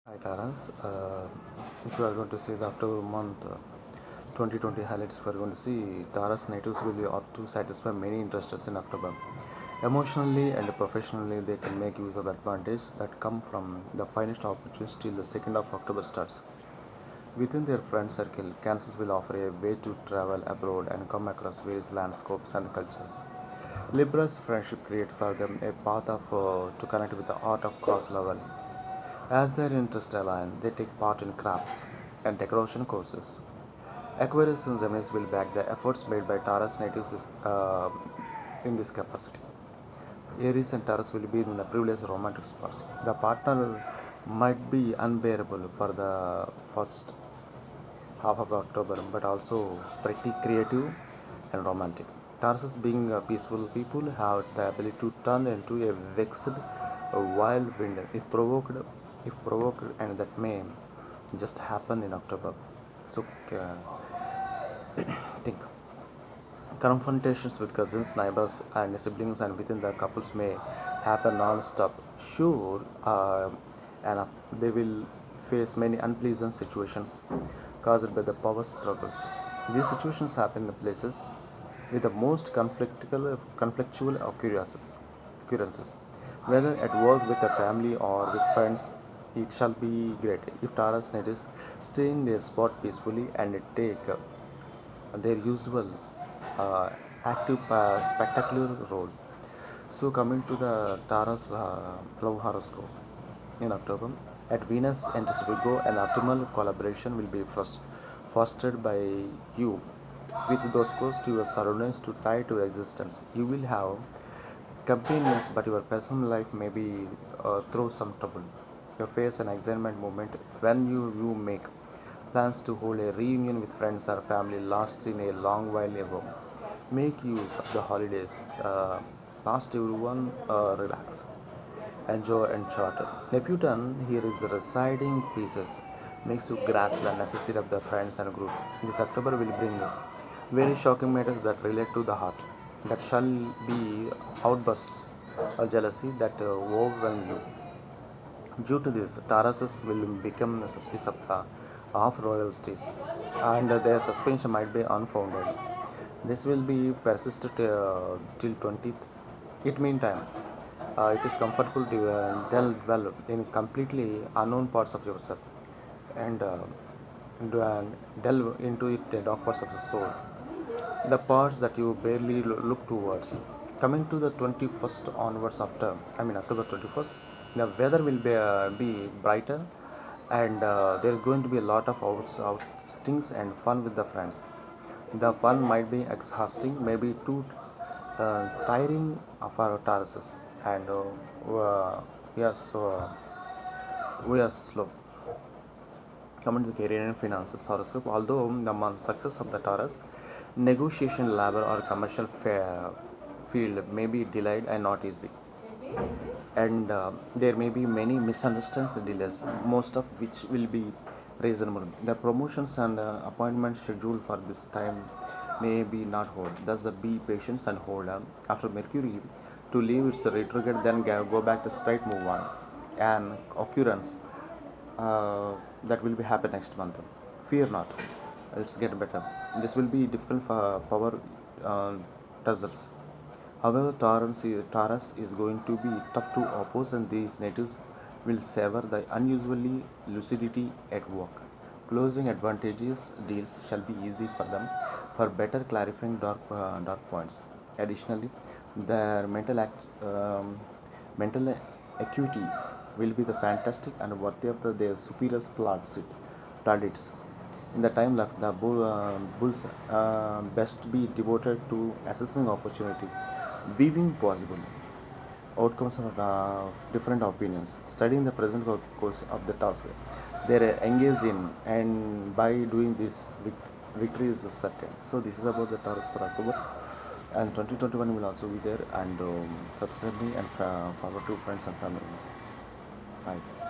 Hi Taras, if you are going to see the October month 2020 highlights, if you are going to see Taras natives will be ought to satisfy many interests in October. Emotionally and professionally, they can make use of advantage that come from the finest opportunities till the 2nd of October starts. Within their friend circle, Kansas will offer a way to travel abroad and come across various landscapes and cultures. Libra's friendship create for them a path to connect with the art of cross level. As their interests align, they take part in crafts and decoration courses. Aquarius and Zemis will back the efforts made by Taurus natives in this capacity. Aries and Taurus will be in the privileged romantic spots. The partner might be unbearable for the first half of October, but also pretty creative and romantic. Tarsus, being a peaceful people, have the ability to turn into a vexed, wild wind if provoked, and that may just happen in October. So, think. Confrontations with cousins, neighbors, and siblings, and within the couples may happen non-stop. Sure, and they will face many unpleasant situations caused by the power struggles. These situations happen in places with the most conflictual occurrences. Whether at work with a family or with friends, it shall be great if Taurus natives stay in their spot peacefully and take their usual uh, active spectacular role. So coming to the Taurus love horoscope in October, at Venus enters Virgo, an optimal collaboration will be fostered by you with those close to your surroundings to tie to existence. You will have companions, but your personal life may be through some trouble. You face an excitement moment when you make plans to hold a reunion with friends or family last seen a long while ago. Make use of the holidays. Last everyone relax, enjoy and charter. Neputan here is residing pieces makes you grasp the necessity of the friends and groups. This October will bring very shocking matters that relate to the heart. That shall be outbursts or jealousy that overwhelm you. Due to this, Tauruses will become suspicious of the of royalties, and their suspension might be unfounded. This will be persisted till 20th. It meantime, it is comfortable to dwell in completely unknown parts of yourself and delve into it the dark parts of the soul, the parts that you barely look towards. Coming to the 21st onwards, after October 21st, the weather will be brighter, and there is going to be a lot of outings and fun with the friends. The fun might be exhausting, maybe too tiring of our Tauruses, and yes, we are slow. Coming to the career and finances horoscope, although the success of the Taurus, negotiation, labor, or commercial field may be delayed and not easy, and there may be many misunderstandings and delays, most of which will be reasonable. The promotions and appointments scheduled for this time may be not hold. Thus, be patient and hold on. After Mercury to leave its retrograde, then go back to straight move on. An occurrence that will be happen next month. Fear not, it's get better. This will be difficult for power uh, tussles. However, Taurus is going to be tough to oppose, and these natives will savor the unusually lucidity at work. Closing advantageous deals shall be easy for them for better clarifying dark points. Additionally, their mental acuity will be the fantastic and worthy of their superiors plaudits. In the time left, the bulls best be devoted to assessing opportunities, weaving possible outcomes of different opinions, studying the present course of the task they are engaged in, and by doing this, victory is certain. So, this is about the Taurus for October, and 2021 will also be there. And subscribe me and forward to friends and family. Bye.